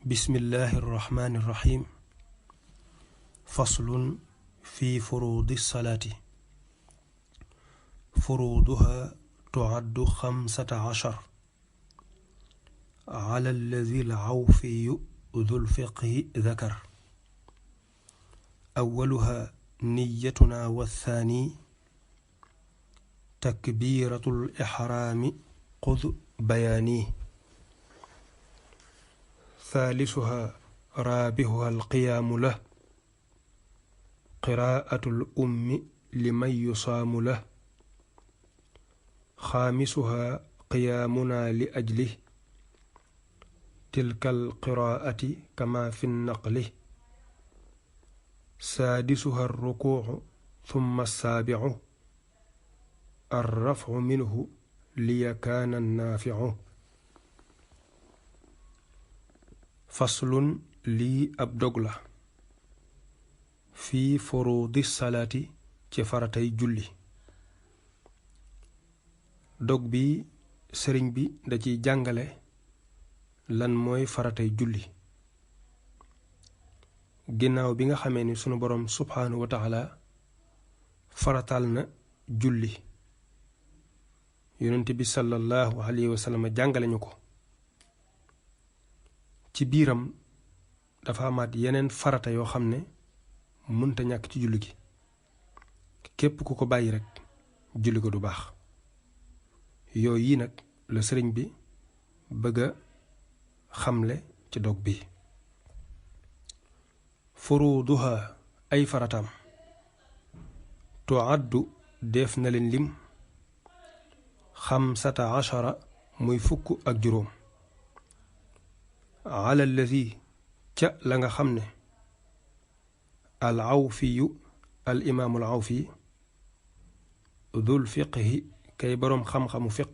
بسم الله الرحمن الرحيم. فصل في فروض الصلاة. فروضها تعد 15 على الذي العوفي ذو الفقه ذكر. أولها نيتنا، والثاني تكبيرة الإحرام خذ بيانيه، ثالثها رابعها القيام له، قراءة الأم لمن يصام له، خامسها قيامنا لأجله تلك القراءة كما في النقل، سادسها الركوع ثم السابع الرفع منه ليكان النافع. فصل لي ab dog la fi furuudi salaati ci faratay julli. dog bi sëriñ bi da ciy jàngale lan mooy faratay julli ginnaaw bi nga xamee ni sunu boroom subhaanahu wa taala faratal na julli. yonent bi sallallahu alayhi wa sallam jàngale ñu ko. ci biiram dafa amaat yeneen farata yoo xam ne mënta ñàkk ci julli gi. képp ku ko bàyyi rekk julli ko du baax. yooyu yi nag la sëriñ bi bëgg a xamle ci dog bi. furuuduha ay farataam tuaddu def na leen lim 15 muy fukk ak juróom ala alladi ca la nga xam ne al awfiyu al imaamu al awfi dul fiqhi kay boroom xam-xamu fiq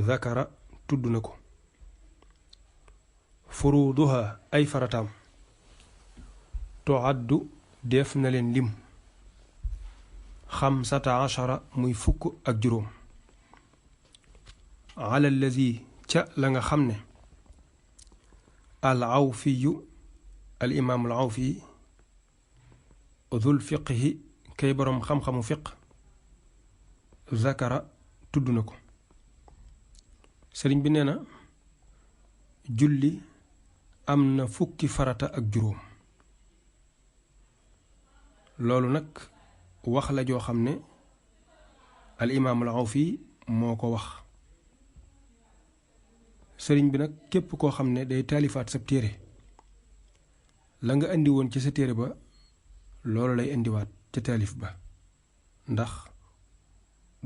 zakara tudd na ko. furuuduha ay farataam tuaddu def na leen lim 15 muy fukk ak juróom ala alladi ca la nga xam ne al awfiyu al imaam al awfi dul fiqhi kay boroom xam-xamu fiq zakara tudd na ko. sëriñ bi nee na julli am na fukki farata ak juróom. loolu nag wax la joo xam ne al imaam al awfi moo ko wax. sëriñ bi nag képp koo xam ne day taalifaat sab téere la nga indi woon ci sa téere ba loolu lay indiwaat ca taalif ba, ndax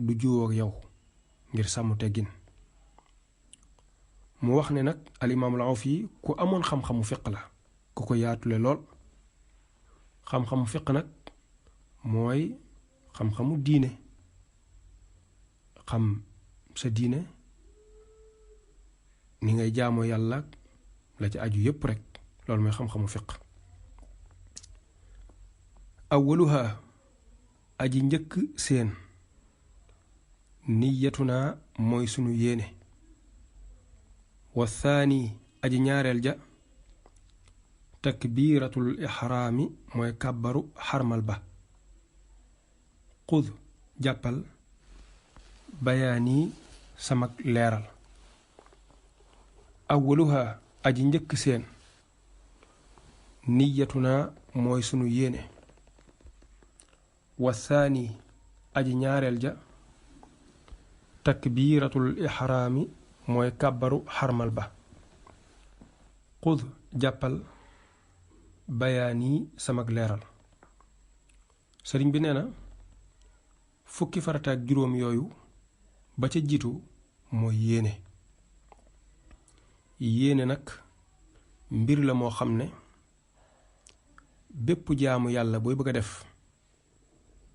du juwoo ak yow ngir sàmm teggin. mu wax ne nag al imaamul awfi ku amoon xam-xamu fiq la, ku ko yaatule lool. xam-xamu fiq nag mooy xam-xamu diine, xam sa diine ni ngay jaamoo yàlla la ci aju yépp rekk, loolu mooy xam-xamu fiq. awwaluha aji njëkk seen niyatuna mooy sunu yéene, wa thaani aji ñaareel ja takbiratul ihraami mooy kàbbaru xarmal ba, xud jàppal bayaani samak leeral. awwaluha aji njëkk seen niyatuna mooy sunu yéene, wa thaani aji ñaareel ja takbiratul ihraami mooy kàbbaru xarmal ba, xud jàppal bayaani samak leeral. sëriñ bi nee na fukki farata ak juróom yooyu ba ca jiitu mooy yéene. yéene nag mbir la moo xam ne bépp jaamu yàlla booy bëgg a def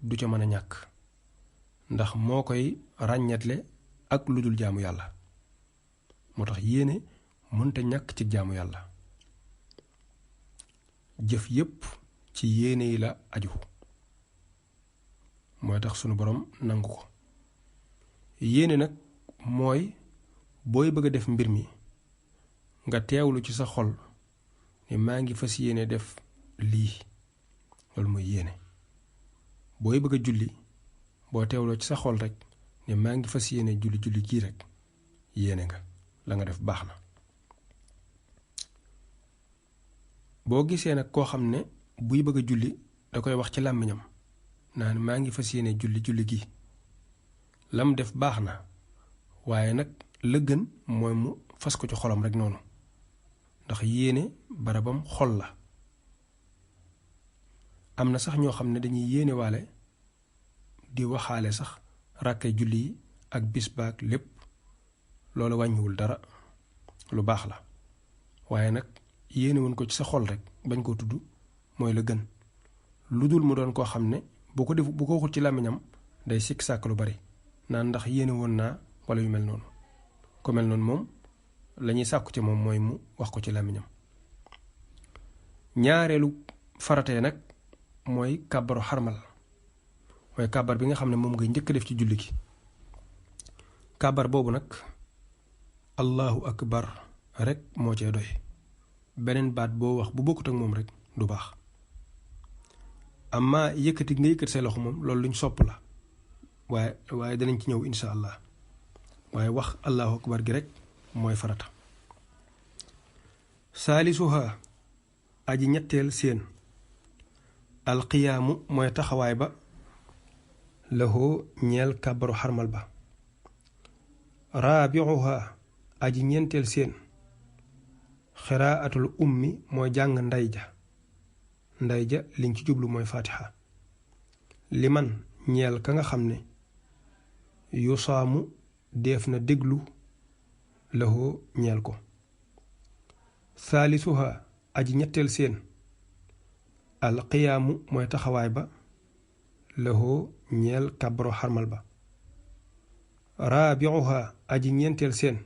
du ca mën a ñàkk, ndax moo koy ràññetle ak lu dul jaamu yàlla. moo tax yéene mënta ñàkk ci jaamu yàlla. jëf yépp ci yéene yi la aju, mooy tax sunu boroom nangu ko. yéene nag mooy booy bëgg a def mbir mi nga teewlu ci sa xol ne maa ngi fas yéene def lii loolu mooy yéene booy bëgg a julli boo teewloo ci sa xol rek ne maa ngi fas yéene julli gii rek yéene nga la nga def baax na. boo gisee nag koo xam ne buy bëgg a julli da koy wax ci làmmiñam naan maa ngi fas yéene julli gi lam def baax na waaye nag la gën mooy mu fas ko ci xolam rek noonu ndax yéene barabam xol la. am na sax ñoo xam ne dañuy yéene waale di waxaale sax ràkkay julli yi ak bis baak lépp loolu wàññiwul dara lu baax la waaye nag yéene woon ko ci sa xol rek bañ koo tudd mooy la gën lu dul mu doon koo xam ne bu ko waxul ci làmmiñam day sikk sàkk lu bari naan ndax yéene woon naa wala yu mel noonu ku mel noonu moom lañuy sàkku ci moom mooy mu wax ko ci làmmiñam. ñaareelu faratee nag mooy kàbbaru xarmal mooy kàbbar bi nga xam ne moom ngay njëkk def ci julli gi. kàbbar boobu nag allahu akbar rek moo cee doy beneen baat boo wax bu bokkut ak moom rek du baax. amma yëkkati nga yëkkati say loxo moom loolu luñ sopp la waaye danañ ci ñëw insha allah waaye wax allahu akbar gi rek mooy farata. saalisuha aji ñetteel seen alqiyaamu mooy taxawaay ba lahoo ñeel kàbbaru xarmal ba. raabiuha aji ñeenteel seen xiraatul ummi mooy jàng nday ja liñ ci jublu mooy fatiha liman ñeel ka nga xam ne yusaamu def na déglu lahoo ñeel ko. thaalisuha aji ñetteel seen alqiyaamu mooy taxawaay ba lahoo ñeel kàbbaru xarmal ba. raabiuha aji ñeenteel seen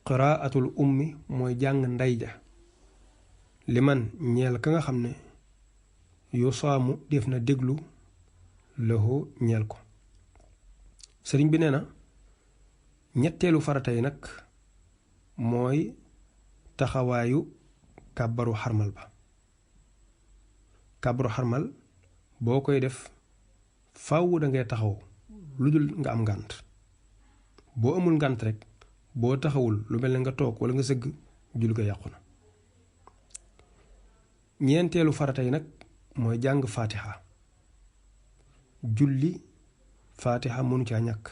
qiraatul ummi mooy jàng nday ja liman ñeel ka nga xam ne yusaamu def na déglu lahoo ñeel ko. sëriñ bi nee na ñetteelu farata yi nag mooy taxawaayu kàbbaru xarmal ba. kàbbaru xarmal boo koy def faaw da ngay taxaw lu dul nga am ngànt boo amul ngànt rek boo taxawul lu mel ne nga toog wala nga sëgg jul ga yàqu na. ñeenteelu farata yi nag mooy jàng fatiha julli fatiha mënu caa ñàkk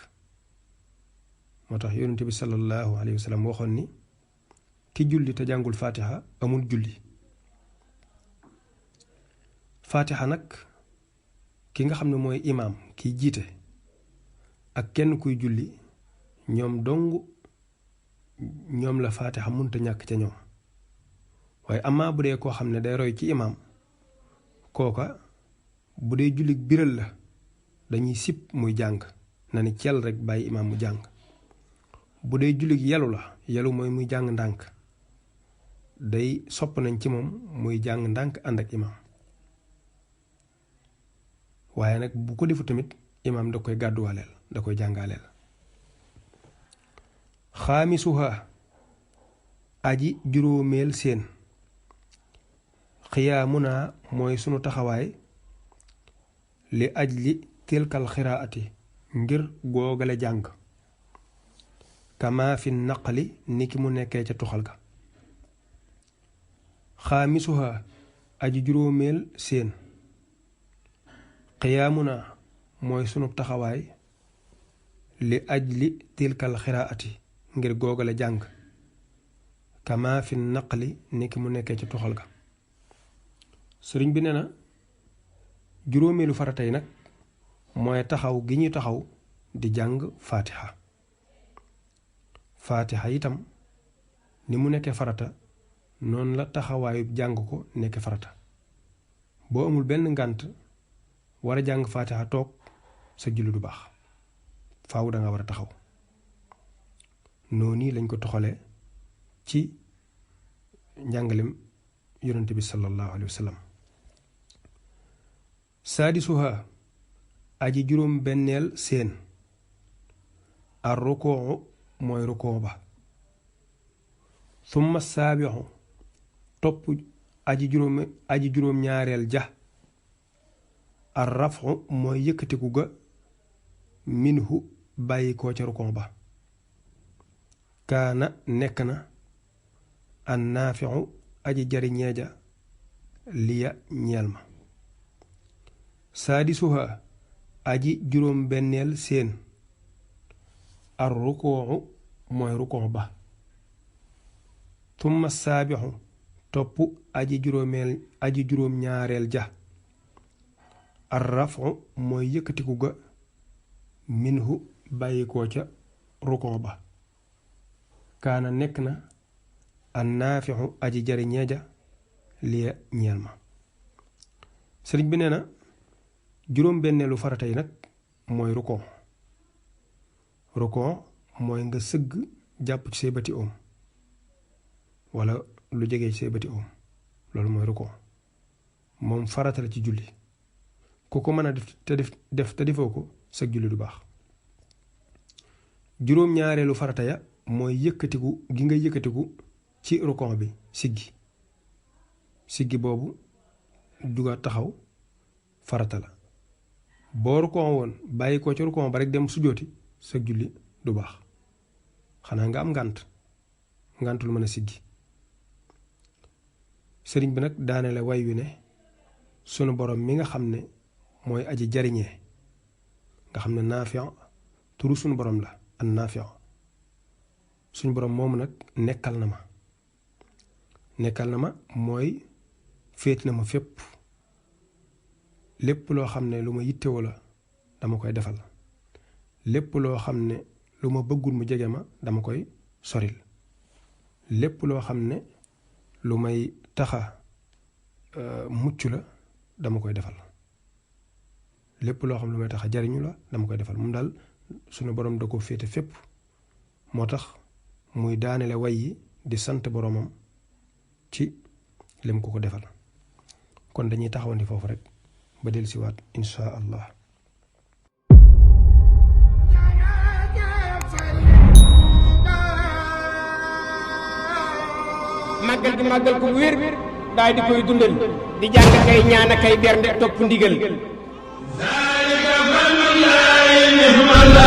moo tax yonent bi sallallahu alayhi wa sallam waxoon ni ki julli te jàngul fatiha amul julli. fatiha nag ki nga xam ne mooy imaam kiy jiite ak kenn kuy julli ñoom la fatiha mënta ñàkk ca ñoom waaye amaa bu dee koo xam ne day roy ci imaam kooka bu dee jullit biral la dañuy sib muy jàng na ni cel rek bàyyi imaam mu jàng bu dee jullit yelu la yelu mooy muy jàng ndànk day sopp nañ ci moom muy jàng ndànk ànd ak imaam waaye nag bu ko defu tamit imaam da koy gàdduwaaleel da koy jàngaaleel. xaamisuha aji juróomeel seen xiyaamuna mooy sunu taxawaay li ajli tilkal xiraati ngir googale jàng kama fi naqli niki mu nekkee ca tuxal ga. xaamisuha aji juróomeel seen xiyaamuna mooy sunu taxawaay li ajli tilkal xiraati ngir googale jàng kama fi naqli niki mu nekkee ca tuxal ga. sëriñ bi nee na juróomeelu farata yi nag mooy taxaw gi ñuy taxaw di jàng fatiha. fatiha itam ni mu nekkee farata noonu la taxawaayu jàng ko nekkee farata boo amul benn ngànt war a jàng fatiha toog sa julli du baax faaw danga war a taxaw. noonu lañ ko toxalee ci njàngalem yonent bi sallallahu alayhi wa sallam. saadisuha aji juróom benneel seen ar rukuu mooy rukuu ba. summa saabixu topp aji juróom ñaareel ja ar rafu mooy yëkkatiku ga minhu bàyyi koo ca rukon ba kaana nekk na an naafixu aji jariñee ja liya ñeel ma saadisuha aji juróom benneel seen ar rukooxu mooy rukon ba tumma saabixu topp aji juróom ñaareel ja ar rafu mooy yëkkatiku ga minhu bàyyikoo ca rukon ba kaana nekk na an naafixu aji jariñee ja liya ñeel ma sëriñ bi nee na juróom benneelu farata yi nag mooy rukon mooy nga sëgg jàpp ci say bëti oom wala lu jege ci say bëti oom loolu mooy rukon moom farata la ci julli ku ko mën a def te defoo ko sa julli du baax juróom ñaareelu farata ya mooy yëkkatiku gi nga yëkkatiku ci rukon bi siggi boobu juga taxaw farata la boo rukon woon bàyyi ko ci rukon ba rek dem sujjóoti sa julli du baax xanaa nga am ngànt lu mën a siggi sëriñ bi nag daane la way wi ne sunu borom mi nga xam ne mooy aji jariñee nga xam ne naafi turu sunu borom la an naafi suñu borom moomu nag nekkal na ma mooy féet na ma fépp lépp loo xam ne lu ma yittewoo la dama koy defal lépp loo xam ne lu ma bëggul mu jege ma dama koy soril lépp loo xam ne lu may taxa mucc la dama koy defal lépp loo xam ne lu may taxa jariñu la dama koy defal moom daal sunu borom da ko féete fépp moo tax muy daanele way yi di sant boromam ci lim ko defal kon dañuy taxawandi foofu rek ba dellusiwaat insha allah màggal gi màggal ko wér daal di koy dundal di jàng kay ñaan kay bernde topp ndigal zalika fadlullahi ni'mal